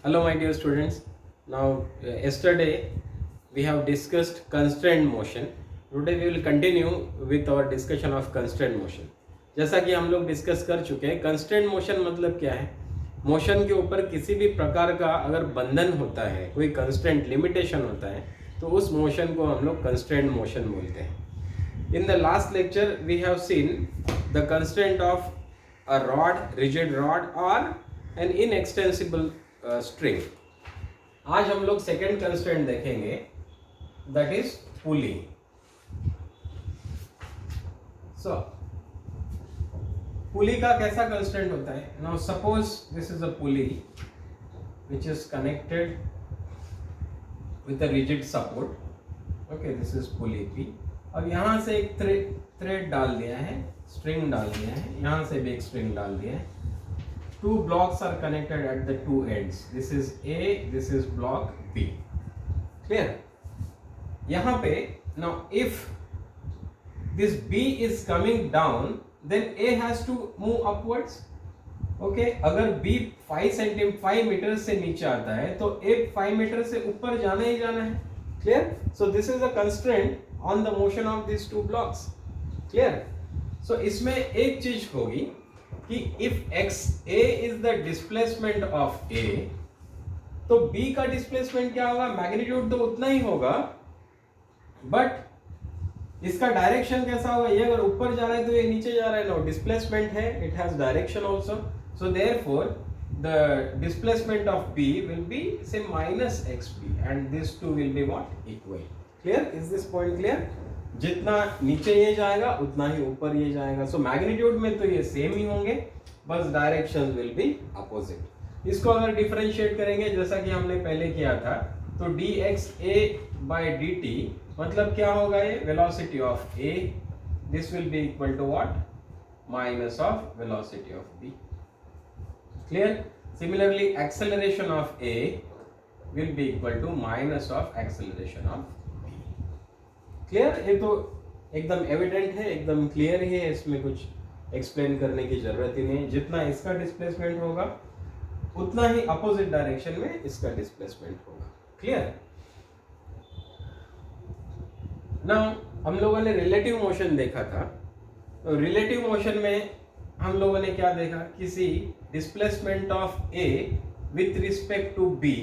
Hello, my dear students. Now, yesterday we have discussed constraint motion. Today we will continue with our discussion of constraint motion. जैसा कि हम लोग discuss कर चुके हैं, constraint motion मतलब क्या है? मोशन के ऊपर किसी भी प्रकार का अगर बंधन होता है, कोई कंस्ट्रेंट लिमिटेशन होता है, तो उस मोशन को हम लोग कंस्ट्रेंट मोशन बोलते हैं. In the last lecture, we have seen the constraint of a rod, rigid rod, or an inextensible string. आज हम लोग सेकेंड कंस्ट्रेंट देखेंगे, दैट इज पुली. सो पुली का कैसा कंस्ट्रेंट होता है? Now suppose this is a pulley which is connected with a rigid support. Okay, this is pulley P. अब यहां से एक थ्रेड डाल दिया है, स्ट्रिंग डाल दिया है, यहां से भी एक स्ट्रिंग डाल दिया है. Two blocks are connected at the two ends. This is A, this is block B. Clear? यहाँ पे now if this B is coming down, then A has to move upwards. Okay? अगर B 5 metre से नीचे आता है तो A 5 metre से ऊपर जाना ही जाना है. Clear? So this is a constraint on the motion of these two blocks. Clear? So इसमें एक चीज होगी कि if x a is the displacement of a, तो b का डिस्प्लेसमेंट क्या होगा? मैग्नीट्यूड तो उतना ही होगा, बट इसका डायरेक्शन कैसा होगा? ये अगर ऊपर जा रहा है तो ये नीचे जा रहा है. नो, डिस्प्लेसमेंट है, it has direction also. So therefore the displacement of b will be say minus xb and this too will be what? Equal. Clear? Is this point clear? जितना नीचे ये जाएगा उतना ही ऊपर ये जाएगा. सो मैग्नीट्यूड में तो ये सेम ही होंगे, बस डायरेक्शंस विल बी अपोजिट. इसको अगर डिफरेंशिएट करेंगे जैसा कि हमने पहले किया था, तो dxa by dt मतलब क्या होगा? ये velocity of a, this will be equal to what? Minus of velocity of b. Clear? Similarly acceleration of a will be equal to minus of acceleration of. Clear? ये तो एकदम evident है, एकदम clear है, इसमें कुछ एक्सप्लेन करने की जरूरत ही नहीं. जितना इसका डिस्प्लेसमेंट होगा उतना ही अपोजिट डायरेक्शन में इसका डिस्प्लेसमेंट होगा. क्लियर? नाउ हम लोगों ने रिलेटिव मोशन देखा था. तो रिलेटिव मोशन में हम लोगों ने क्या देखा? किसी displacement of A with respect to B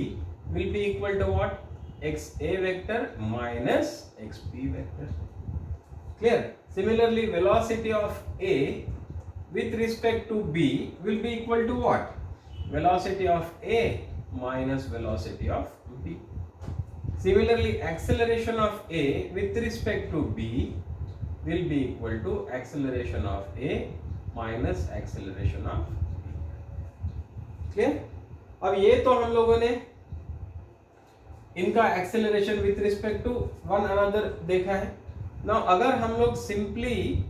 will be equal to what? xa vector minus xb vector. Clear? Similarly, velocity of a with respect to b will be equal to what? Velocity of a minus velocity of b. Similarly, acceleration of a with respect to b will be equal to acceleration of a minus acceleration of b. Clear? अब ये तो हम लोगों ने इनका acceleration with respect to one another देखा है. Now अगर हम लोग सिंपली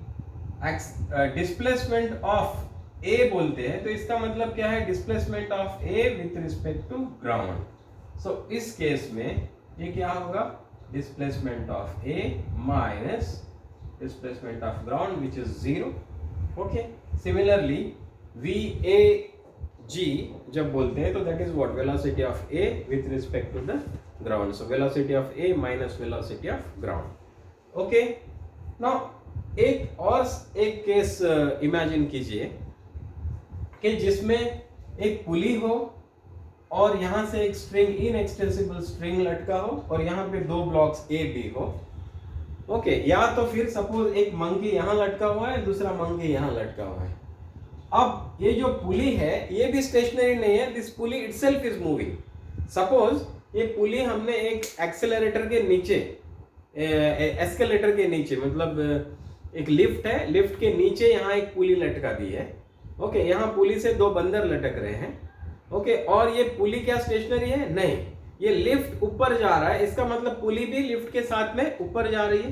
डिस्प्लेसमेंट ऑफ ए बोलते हैं तो इसका मतलब क्या है? Displacement of A with respect to ground. So इस केस में ये क्या होगा? Displacement of A minus displacement of ground which is 0. Okay. Similarly V A G जब बोलते हैं तो that is what? Velocity of A with respect to the ground. So velocity of A minus velocity of ground. Okay. Now एक case imagine कीजिए कि जिसमें एक पुली हो और यहां से एक स्ट्रिंग, इनएक्सटेंसिबल स्ट्रिंग लटका हो और यहां पे दो ब्लॉक्स ए बी हो. ओके. या तो फिर सपोज एक मंकी यहां लटका हुआ है, दूसरा मंकी यहां लटका हुआ है. अब ये जो पुली है ये भी स्टेशनरी नहीं है. This pulley itself is moving. Suppose ये पुली हमने एक एक्सेलरेटर के नीचे, एस्केलेटर के नीचे, मतलब एक लिफ्ट है, लिफ्ट के नीचे यहाँ एक पुली लटका दी है. ओके. यहाँ पुली से दो बंदर लटक रहे हैं. ओके. और ये पुली क्या स्टेशनरी है? नहीं. ये लिफ्ट ऊपर जा रहा है, इसका मतलब पुली भी लिफ्ट के साथ में ऊपर जा रही है.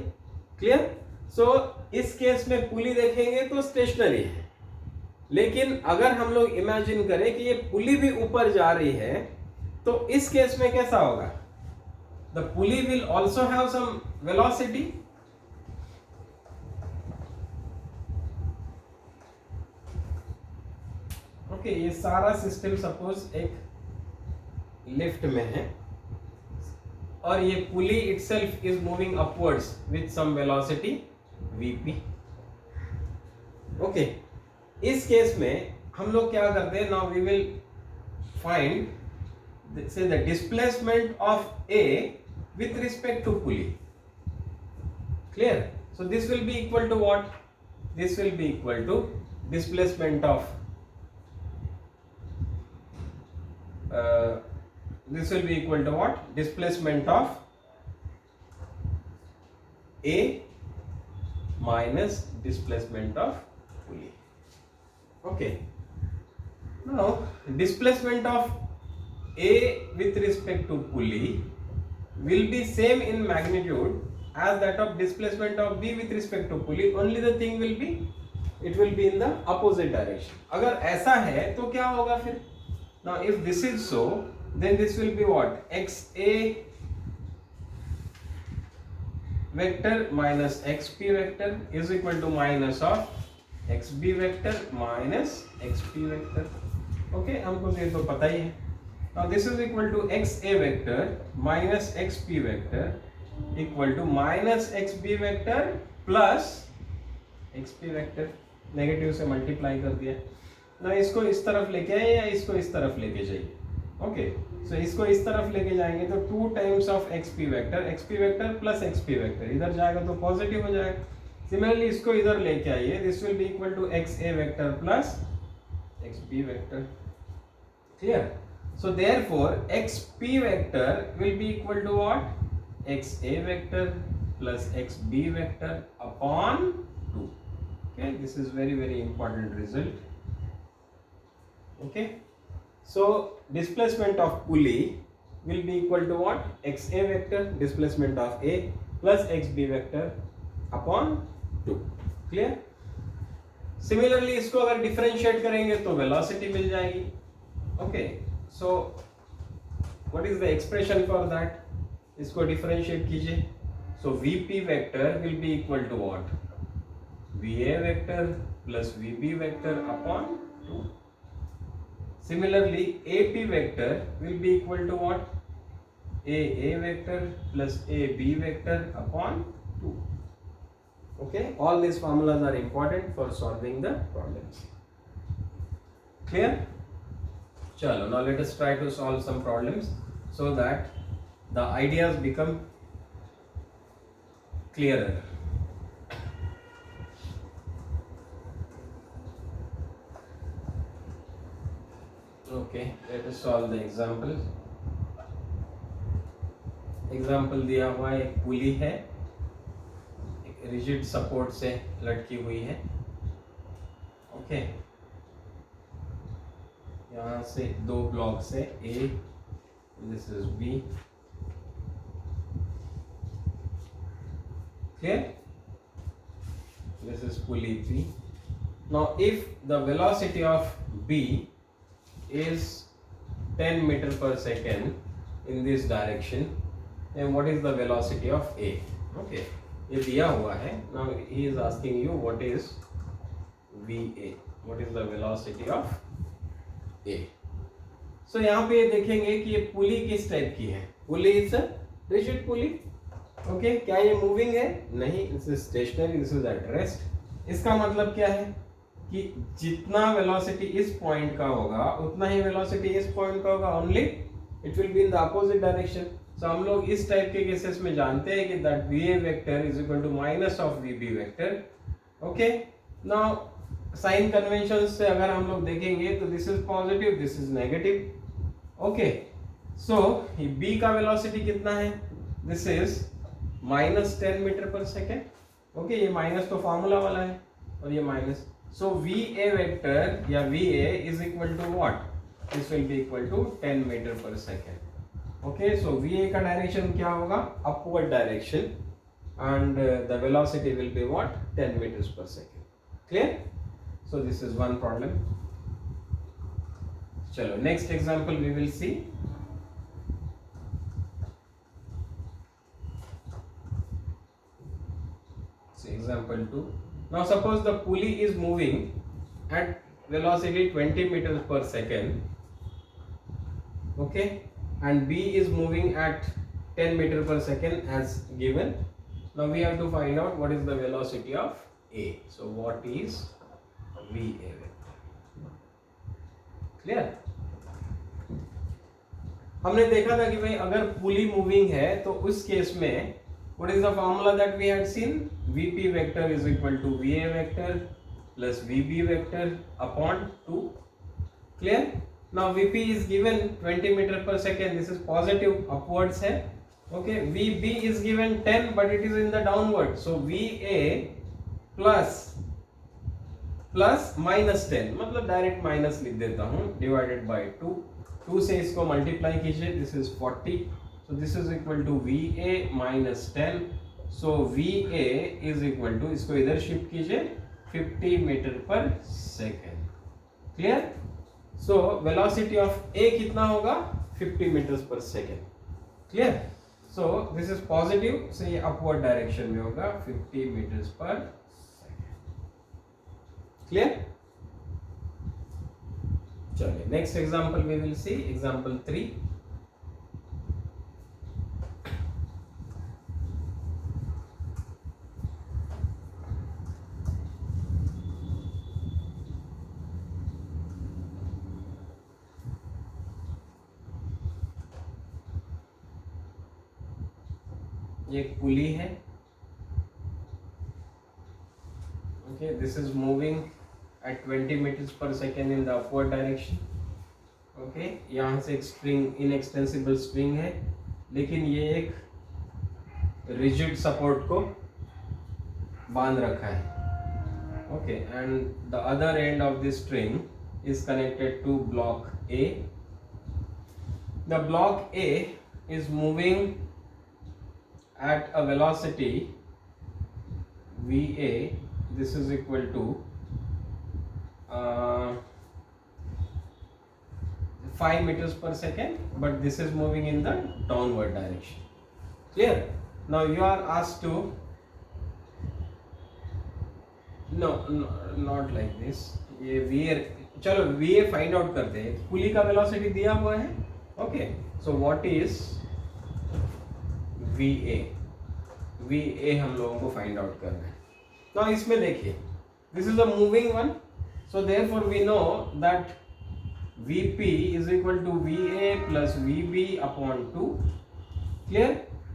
क्लियर? सो इस केस में पुली देखेंगे तो स्टेशनरी है. लेकिन अगर हम लोग इमेजिन करें कि ये पुली भी ऊपर जा रही है तो इस केस में कैसा होगा? The pulley will also have some velocity. Okay. ये सारा सिस्टम सपोज एक लिफ्ट में है और ये pulley itself is moving upwards with some velocity vp। Okay, इस केस में हम लोग क्या करते हैं, now we will find say the displacement of a with respect to pulley. Clear? So this will be equal to what? This will be equal to displacement of this will be equal to what? Displacement of a minus displacement of pulley. Okay. Now displacement of a with respect to pulley will be same in magnitude as that of displacement of b with respect to pulley. Only the thing will be, it will be in the opposite direction. अगर ऐसा है तो क्या होगा फिर? Now if this is so, then this will be what? xa vector minus xp vector is equal to minus of xb vector minus xp vector. Okay, हमको ये तो पता ही है. Now this is equal to xa vector minus xp vector equal to minus xb vector plus xp vector. Negative से multiply कर दिया ना, इसको इस तरफ लेके आए या इसको इस तरफ लेके जाइए. ओके, सो इसको इस तरफ लेके जाएंगे तो 2 times of xp vector plus xp vector इधर जाएगा तो पॉजिटिव हो जाएगा. सिमिलरली इसको इधर लेके आइए, this will be equal to xa vector plus xp vector. Clear? So therefore xp vector will be equal to what? xa vector plus xb vector upon 2. Okay, this is very important result. Okay, so displacement of pulley will be equal to what? xa vector displacement of a plus xb vector upon 2. Clear? Similarly इसको अगर differentiate करेंगे तो velocity मिल जाएगी. Okay, so what is the expression for that? इसको differentiate कीजिए. So vp vector will be equal to what? va vector plus vb vector upon 2. Similarly ap vector will be equal to what? aa vector plus ab vector upon 2. Okay, all these formulas are important for solving the problems. Clear? Chalo, now let us try to solve some problems so that the ideas become clearer. Okay, let us solve the example. Example दिया हुआ है, एक pulley है, एक rigid support से लटकी हुई है. ओके, यहाँ से 2 ब्लॉक से A, this is B. Clear? This is pulley B. Now if the velocity of B is 10 meter per second in this direction, then what is the velocity of A? Okay, ये दिया हुआ है. Now he is asking you what is VA, what is the velocity of A. So यहाँ पे देखेंगे कि ये पुली किस टाइप की है. Pulley is a rigid pulley. Okay, क्या ये मूविंग है? नहीं, this is stationary, this is at rest. इसका मतलब क्या है कि जितना वेलोसिटी इस पॉइंट का होगा उतना ही वेलोसिटी इस पॉइंट का होगा, only it will be in the opposite direction. So हम लोग इस टाइप के केसेस में जानते हैं कि that VA vector is equal to minus of VB vector. Okay, now sign convention से अगर हम लोग देखेंगे तो this is positive, this is negative. Okay, so B का वेलोसिटी कितना है? This is minus 10 meter per second. Okay, ये माइनस तो फॉर्मूला वाला है और ये माइनस. सो VA वेक्टर या VA is equal to what? This will be equal to 10 meter per second. Okay, so VA का डायरेक्शन क्या होगा? Upward direction, and the velocity will be what? 10 meters per second. Clear? So this is one problem. Chalo, next example we will see. So example 2. Now suppose the pulley is moving at velocity 20 meters per second. Okay, and B is moving at 10 meter per second as given. Now we have to find out what is the velocity of A. So what is VA vector? Clear? हमने देखा था कि भाई अगर पुली moving है तो उस case में what is the formula that we had seen? VP vector is equal to VA vector plus VB vector upon 2. Clear? Now VP is given 20 meter per second. This is positive upwards है. Okay. VB is given 10 but it is in the downward. So VA plus minus 10 मतलब direct minus लिख देता हूँ divided by 2 से इसको multiply कीजिए. This is 40. So this is equal to VA minus 10. So VA is equal to, इसको इधर shift कीजिए, 50 meter per second. Clear? So velocity of A कितना होगा? 50 meters per second. Clear? So this is positive, so ये upward direction में होगा 50 meters per second. Clear? चलिए next example we will see. Example 3. ये एक पुली है. Okay, this is moving at 20 meters per second in the upward direction. Okay, यहाँ से एक स्ट्रिंग, इनएक्सटेंसिबल स्ट्रिंग है, लेकिन ये एक रिजिड सपोर्ट को बांध रखा है. Okay, and the other end of this string is connected to block A. The block A is moving at a velocity VA. This is equal to 5 meters per second, but this is moving in the downward direction. Clear? Now you are asked to no, not like this. ये VA, चलो VA find out करते हैं. पुली का velocity दिया हुआ है. Okay, so what is VA? VA हम लोगों को फाइंड आउट करना है. तो इसमें देखिए, this is a moving one. So therefore we know that VP is equal to VA plus VB upon 2. Clear?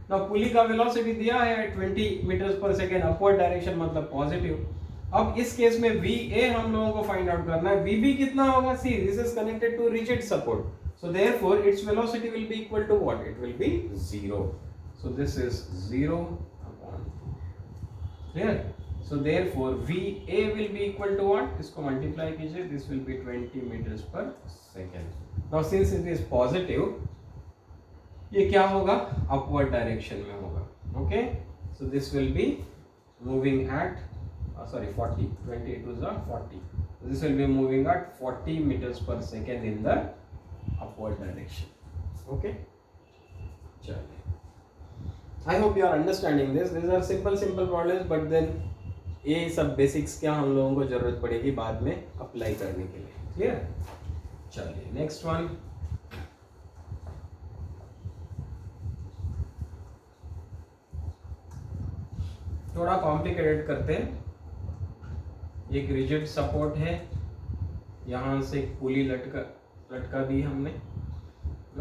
Now पुली का वेलोसिटी दिया है 20 metres per second, upward direction मतलब पॉजिटिव. अब इस केस में VA हम लोगों को फाइंड आउट करना है. VB कितना होगा? See, this is connected to rigid support. So therefore its velocity will be equal to what? It will be 0. So this is 0 upon 2. Clear? So therefore VA will be equal to what? इसको multiply कीजिए. This will be 20 meters per second. Now since it is positive, ये क्या होगा? Upward direction में होगा. Okay? So this will be moving at 40. 20 to the 40. So this will be moving at 40 meters per second in the upward direction. Okay? चलिए. I hope you are understanding this. These are simple problems, but then ये सब basics क्या हम लोगों को जरूरत पड़ेगी बाद में अप्लाई करने के लिए. क्लियर? चलिए नेक्स्ट वन. थोड़ा कॉम्प्लिकेटेड करते हैं. एक रिजिड सपोर्ट है, यहाँ से एक पुली लटका दी हमने.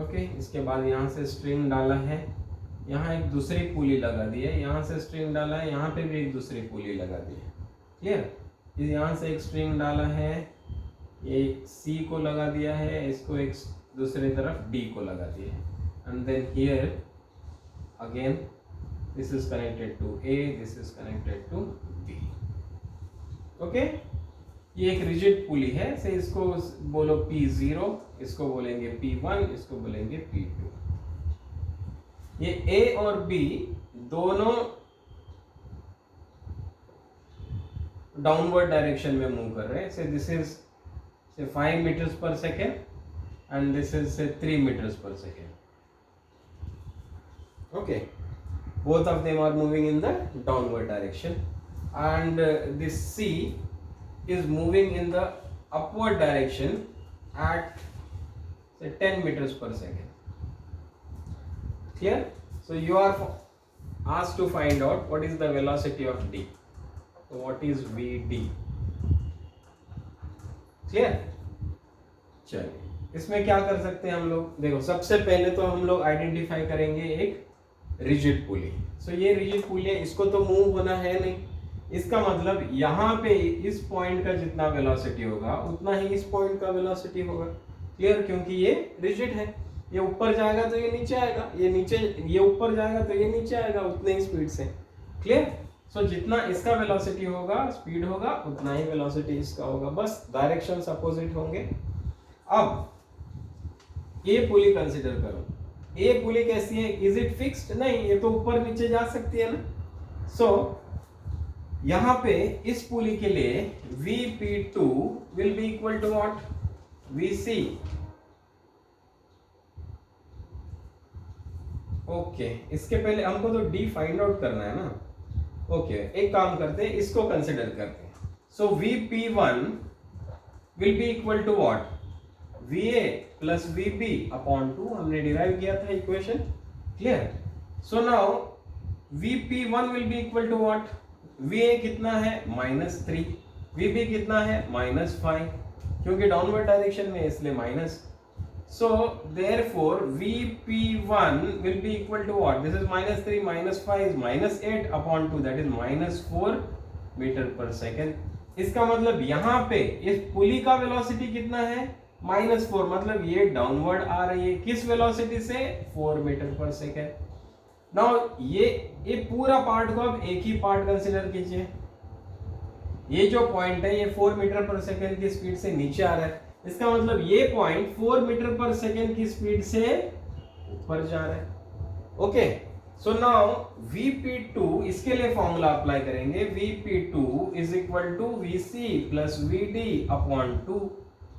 ओके, इसके बाद यहाँ से स्ट्रिंग डाला है, यहाँ एक दूसरी पुली लगा दी है, यहाँ से स्ट्रिंग डाला है, यहाँ पे भी एक दूसरी पुली लगा दी है. क्लियर? यहाँ से एक स्ट्रिंग डाला है, ये C को लगा दिया है, इसको एक दूसरी तरफ D को लगा दिया है. And then here again this is connected to A, this is connected to B. Okay, ये एक रिजिड पुली है. से इसको बोलो P0, इसको बोलेंगे P1, इसको बोलेंगे P2. ये A और B दोनों डाउनवर्ड डायरेक्शन में मूव कर रहे हैं. से दिस इज से 5 meters per second and this is say 3 meters per second. Okay, both of them are moving in the downward direction, and this C is moving in the upward direction at say 10 meters per second. Clear? So you are asked to find out what is the velocity of D. So what is Vd? Clear? चलिए, इसमें क्या कर सकते हैं हम लोग? देखो, सबसे पहले तो हम लोग आइडेंटिफाई करेंगे एक रिजिड पुली। सो ये रिजिड पुली है, इसको तो मूव होना है नहीं, इसका मतलब यहाँ पे इस पॉइंट का जितना वेलोसिटी होगा उतना ही इस पॉइंट का वेलोसिटी होगा। क्लियर? क्योंकि ये रिजिड है, ये ऊपर जाएगा तो ये नीचे आएगा, ये ऊपर जाएगा तो ये नीचे आएगा उतने ही स्पीड से। क्लियर? सो जितना इसका वेलोसिटी होगा, स्पीड होगा, उतना ही वेलोसिटी इसका होगा, बस डायरेक्शंस अपोजिट होंगे। अब ये पुली कंसीडर करो, ये पुली कैसी है? Is it fixed? नहीं, ये तो ऊपर नीचे जा सकती है ना। सो यहां पे इस पुली के लिए Vp2 will be equal to what? Vc। Okay, इसके पहले हमको तो D फाइंड आउट करना है ना। ओके, एक काम करते हैं, इसको कंसीडर करते हैं। So Vp1 will be equal to what? Va plus Vb upon 2, हमने डिराइव किया था equation. Clear? So now Vp1 will be equal to what? Va कितना है? -3। Vb कितना है? -5, क्योंकि डाउनवर्ड डायरेक्शन में इसलिए minus. So therefore Vp1 will be equal to what? This is -3 -5 is -8 upon 2, that is -4 meter per second. इसका मतलब यहाँ पे इस पुली का वेलोसिटी कितना है? -4, मतलब ये डाउनवर्ड आ रही है, किस वेलोसिटी से? 4 मीटर पर सेकेंड। नाउ ये पूरा पार्ट को अब एक ही पार्ट कंसीडर कीजिए। ये जो पॉइंट है ये 4 मीटर पर सेकेंड की स्पीड से नीचे आ रहा है, इसका मतलब ये पॉइंट 4 मीटर पर सेकेंड की स्पीड से ऊपर जा रहा है। ओके, सो नाउ Vp2, इसके लिए फॉर्मूला अप्लाई करेंगे। Vp2 is equal to Vc plus Vd upon 2।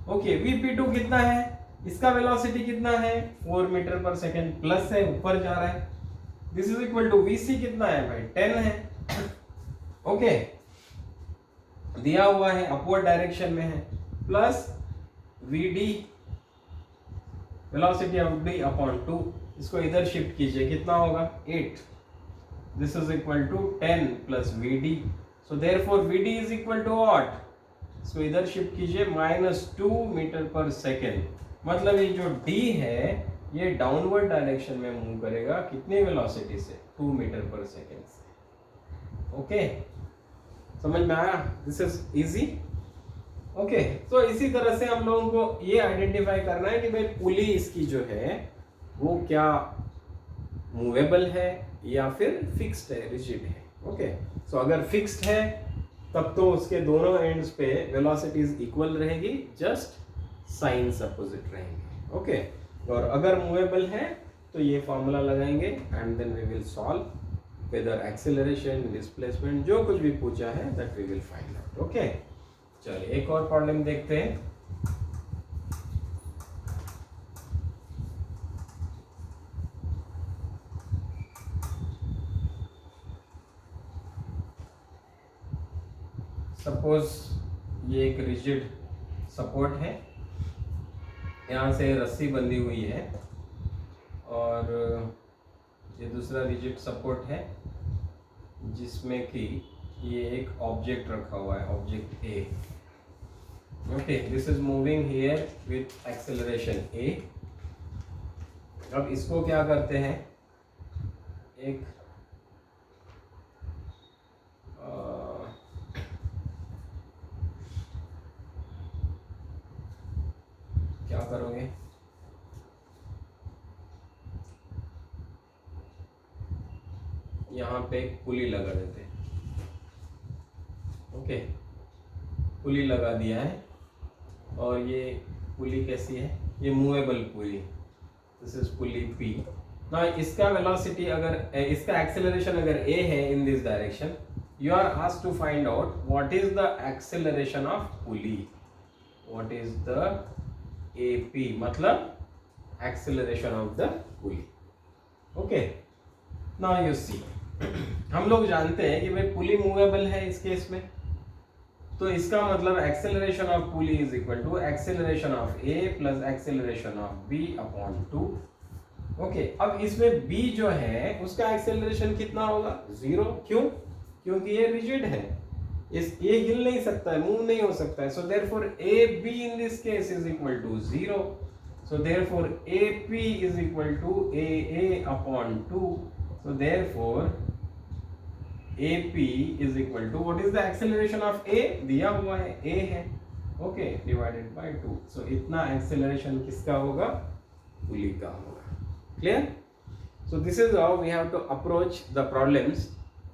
Okay, Vp2 कितना है? इसका वेलोसिटी कितना है? 4 मीटर पर सेकेंड प्लस है, ऊपर जा रहा है। This is equal to Vc कितना है भाई? 10 है। ओके, दिया हुआ है अपवर्ड डायरेक्शन में है, plus Vd velocity of D upon 2, इसको इधर शिफ्ट कीजिए, कितना होगा? 8। This is equal to 10 plus Vd। So therefore Vd is equal to what? इसको इधर शिफ्ट कीजिए, -2 मीटर पर सेकेंड। मतलब ये जो D है ये डाउनवर्ड डायरेक्शन में मूव करेगा, कितनी वेलोसिटी से? 2 मीटर पर सेकेंड से। ओके, समझ में आया? This is easy. ओके, तो इसी तरह से हम लोगों को ये आइडेंटिफाई करना है कि भाई पुली इसकी जो है वो क्या मूवेबल है या फिर फिक्स्ड है, रिजिड है। ओके, सो अगर फिक्स्ड है तब तो उसके दोनों एंड्स पे वेलोसिटीज इक्वल रहेगी, जस्ट साइंस अपोजिट रहेंगे। ओके, और अगर मूवेबल है तो ये फॉर्मूला लगाएंगे and then we will solve whether acceleration, displacement, जो कुछ भी पूछा है that we will find out. Okay, चलिए एक और प्रॉब्लम देखते हैं। सपोज ये एक रिजिड सपोर्ट है, यहाँ से रस्सी बंधी हुई है, और ये दूसरा रिजिड सपोर्ट है जिसमें कि ये एक ऑब्जेक्ट रखा हुआ है, object A. Okay, this is moving here with acceleration A. अब इसको क्या करते हैं, एक क्या करोगे, यहाँ पे एक पुली लगा देते हैं। ओके, पुली लगा दिया है, और ये पुली कैसी है? ये movable pulley, this is pulley P। ना इसका वेलोसिटी अगर, इसका एक्सेलरेशन अगर a है in this direction, you are asked to find out what is the acceleration of pulley, what is the AP, मतलब acceleration of the pulley. Okay, now you see, हम लोग जानते हैं कि भाई पुली मूवेबल है इस केस में, तो इसका मतलब acceleration of pulley is equal to acceleration of A plus acceleration of B upon 2। Okay अब इसमें b जो है उसका एक्सेलरेशन कितना होगा 0 क्यों क्योंकि ये रिजिड है ये हिल नहीं सकता है मूव नहीं हो सकता है so therefore AB in this case is equal to 0 so therefore AP is equal to AA upon 2 so therefore AP is equal to what is the acceleration of A दिया हुआ है A है okay divided by 2 so इतना acceleration किसका होगा पुली का होगा clear so this is how we have to approach the problems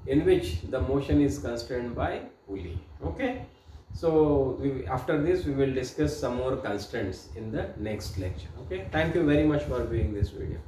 in which the motion is constrained by pulley okay so after this we will discuss some more constraints in the next lecture okay thank you very much for viewing this video